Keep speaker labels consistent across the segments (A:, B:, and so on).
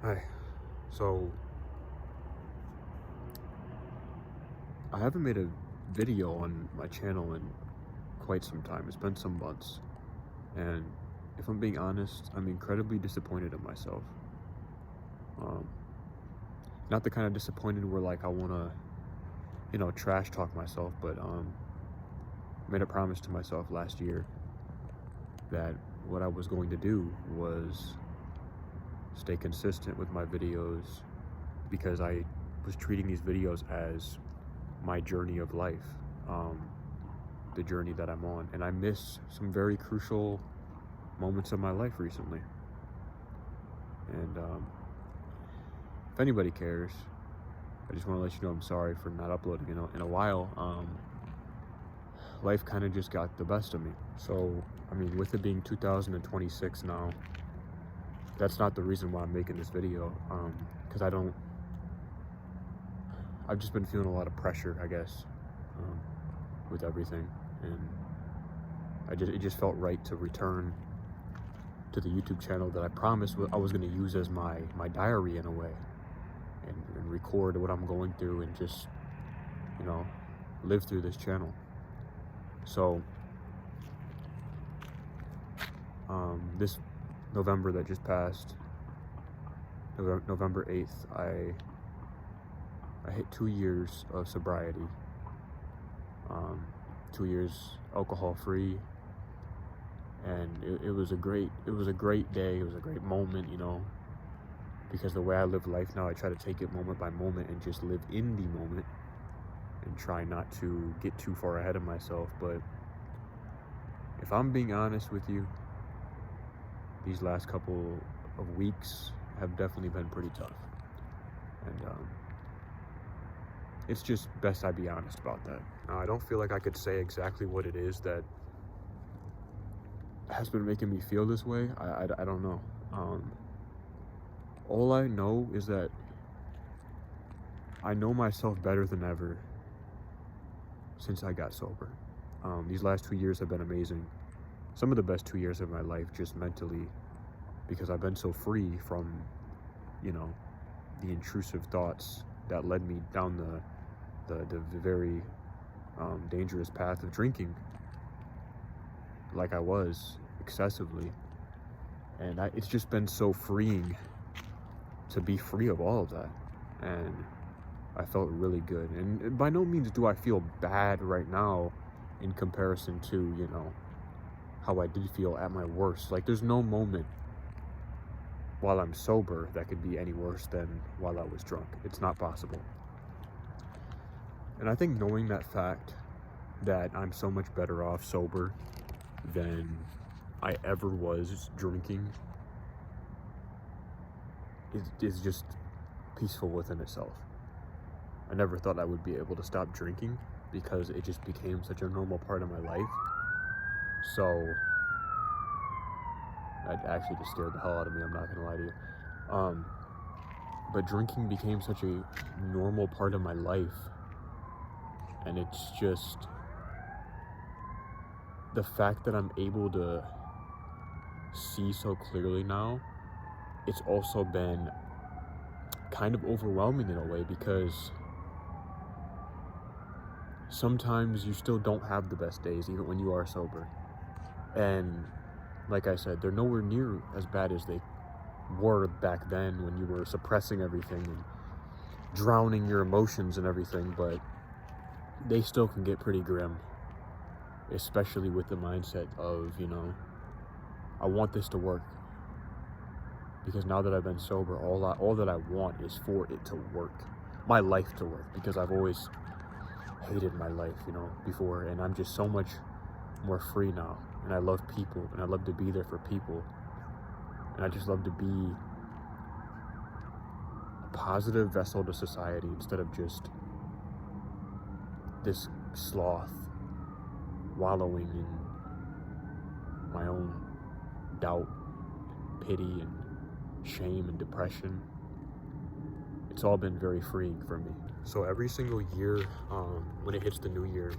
A: Hi. So, I haven't made a video on my channel in quite some time. It's been some months. And if I'm being honest, I'm incredibly disappointed in myself. Um, Not the kind of disappointed where like I want to, trash talk myself, but made a promise to myself last year that what I was going to do was stay consistent with my videos because I was treating these videos as my journey of life, the journey that I'm on, and I miss some very crucial moments of my life recently. And if anybody cares, I just want to let you know I'm sorry for not uploading in a while. Life kind of just got the best of me. So, I mean, with it being 2026 now, that's not the reason why I'm making this video. Because I've just been feeling a lot of pressure, I guess, with everything, and it just felt right to return to the YouTube channel that I promised I was going to use as my diary in a way, and record what I'm going through and just, live through this channel. So, this November that just passed, November 8th, I hit 2 years of sobriety. 2 years alcohol free, and it was a great day. It was a great moment, because the way I live life now, I try to take it moment by moment and just live in the moment and try not to get too far ahead of myself. But if I'm being honest with you, these last couple of weeks have definitely been pretty tough, and it's just best I be honest about that. Now, I don't feel like I could say exactly what it is that has been making me feel this way. I don't know. All I know is that I know myself better than ever since I got sober. These last 2 years have been amazing. Some of the best 2 years of my life, just mentally, because I've been so free from, the intrusive thoughts that led me down the very dangerous path of drinking, like I was excessively. And it's just been so freeing to be free of all of that, and I felt really good. And by no means do I feel bad right now in comparison to, how I did feel at my worst. Like, there's no moment while I'm sober that could be any worse than while I was drunk. It's not possible. And I think knowing that fact, that I'm so much better off sober than I ever was drinking, is just peaceful within itself. I never thought I would be able to stop drinking because it just became such a normal part of my life. So that actually just scared the hell out of me, I'm not gonna lie to you. But drinking became such a normal part of my life, and it's just the fact that I'm able to see so clearly now. It's also been kind of overwhelming in a way, because sometimes you still don't have the best days even when you are sober. And like I said, they're nowhere near as bad as they were back then when you were suppressing everything and drowning your emotions and everything, but they still can get pretty grim, especially with the mindset of, I want this to work. Because now that I've been sober, all that I want is for it to work, my life to work, because I've always hated my life, before, and I'm just so much more free now, and I love people, and I love to be there for people, and I just love to be a positive vessel to society instead of just this sloth wallowing in my own doubt, pity, and shame and depression. It's all been very freeing for me. So every single year, when it hits the new year,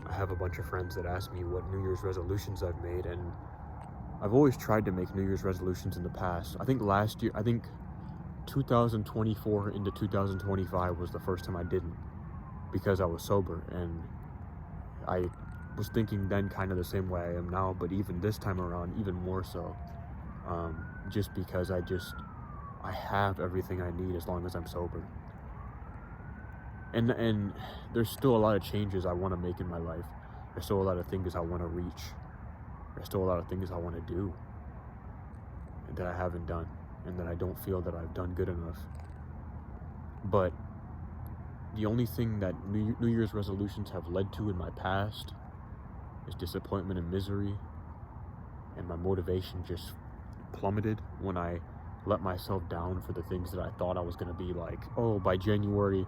A: I have a bunch of friends that ask me what New Year's resolutions I've made, and I've always tried to make New Year's resolutions in the past. I think last year, 2024 into 2025 was the first time I didn't, because I was sober, and I was thinking then kind of the same way I am now, but even this time around, even more so, just because I have everything I need as long as I'm sober. And there's still a lot of changes I want to make in my life. There's still a lot of things I want to reach. There's still a lot of things I want to do that I haven't done, and that I don't feel that I've done good enough. But the only thing that New Year's resolutions have led to in my past is disappointment and misery, and my motivation just plummeted when I let myself down for the things that I thought I was going to be like, oh, by January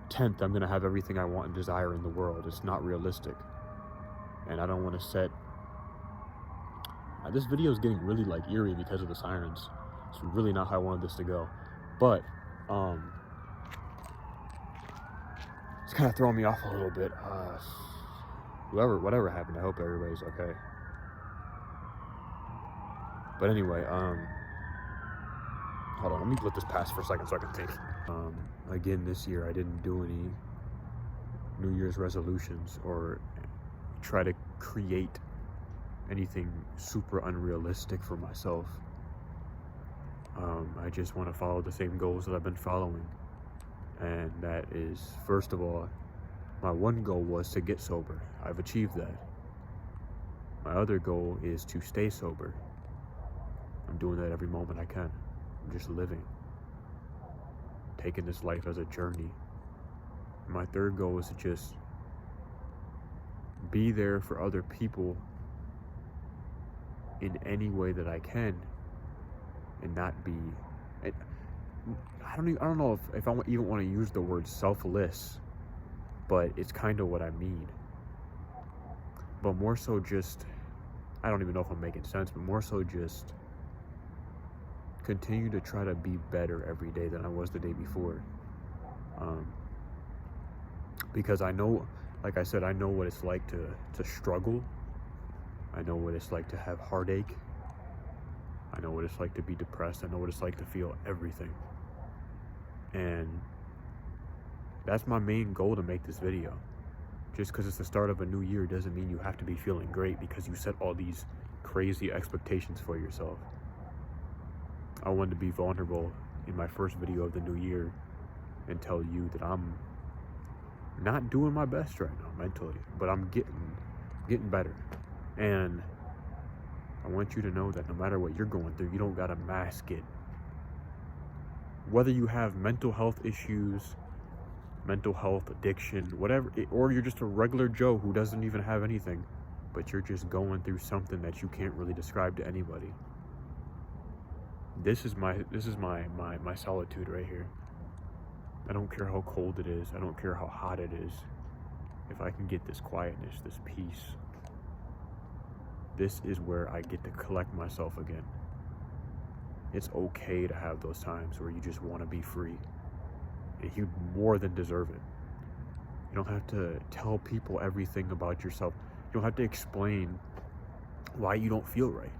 A: 10th, I'm going to have everything I want and desire in the world. It's not realistic. And I don't want to set... this video is getting really like eerie because of the sirens. It's really not how I wanted this to go. But, it's kind of throwing me off a little bit. Whatever happened, I hope everybody's okay. But anyway, hold on, let me let this pass for a second so I can think. Again, this year I didn't do any New Year's resolutions or try to create anything super unrealistic for myself. I just want to follow the same goals that I've been following. And that is, first of all, my one goal was to get sober. I've achieved that. My other goal is to stay sober. I'm doing that every moment I can. I'm just living, taking this life as a journey. And my third goal is to just be there for other people in any way that I can, and not be... I don't know if I even want to use the word selfless, but it's kind of what I mean. But more so just, I don't even know if I'm making sense, but more so just continue to try to be better every day than I was the day before. Because I know, like I said, I know what it's like to struggle. I know what it's like to have heartache. I know what it's like to be depressed. I know what it's like to feel everything. And that's my main goal to make this video. Just because it's the start of a new year doesn't mean you have to be feeling great because you set all these crazy expectations for yourself. I wanted to be vulnerable in my first video of the new year and tell you that I'm not doing my best right now mentally, but I'm getting better. And I want you to know that no matter what you're going through, you don't gotta mask it. Whether you have mental health issues, mental health, addiction, whatever, or you're just a regular Joe who doesn't even have anything, but you're just going through something that you can't really describe to anybody. This is my solitude right here. I don't care how cold it is. I don't care how hot it is. If I can get this quietness, this peace, this is where I get to collect myself again. It's okay to have those times where you just want to be free. And you more than deserve it. You don't have to tell people everything about yourself. You don't have to explain why you don't feel right.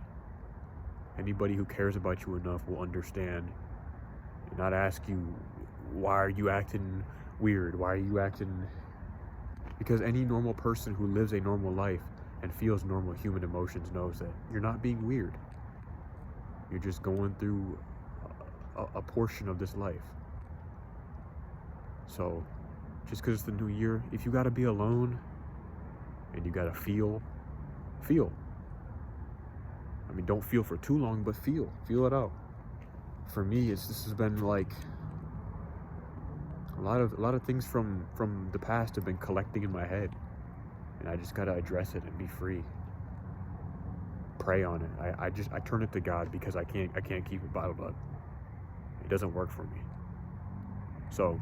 A: Anybody who cares about you enough will understand and not ask you, why are you acting weird? Why are you acting... Because any normal person who lives a normal life and feels normal human emotions knows that you're not being weird. You're just going through a portion of this life. So, just because it's the new year, if you gotta be alone and you gotta feel. I mean, don't feel for too long, but feel it out. For me, this has been like a lot of things from the past have been collecting in my head, and I just gotta address it and be free. Pray on it. I turn it to God because I can't keep it bottled up. It doesn't work for me. So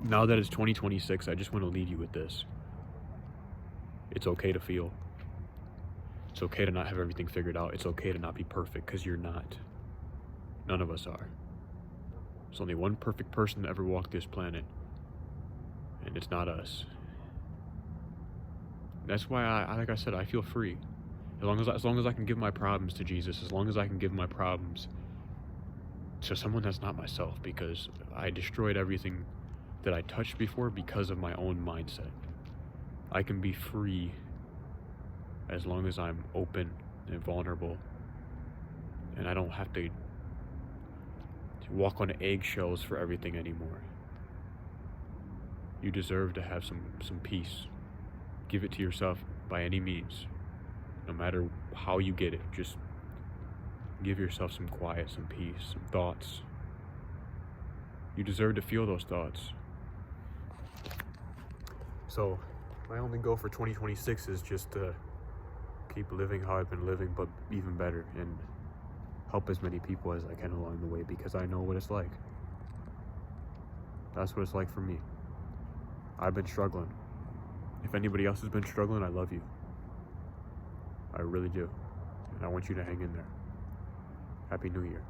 A: now that it's 2026, I just want to leave you with this. It's okay to feel. It's okay to not have everything figured out. It's okay to not be perfect, because you're not. None of us are. There's only one perfect person to ever walk this planet, and it's not us. That's why like I said, I feel free. As long as I can give my problems to Jesus, as long as I can give my problems to someone that's not myself, because I destroyed everything that I touched before because of my own mindset. I can be free as long as I'm open and vulnerable, and I don't have to walk on eggshells for everything anymore. You deserve to have some peace. Give it to yourself by any means. No matter how you get it, just give yourself some quiet, some peace, some thoughts. You deserve to feel those thoughts. So, my only goal for 2026 is just to keep living how I've been living, but even better, and help as many people as I can along the way, because I know what it's like. That's what it's like for me. I've been struggling. If anybody else has been struggling, I love you. I really do. And I want you to hang in there. Happy New Year.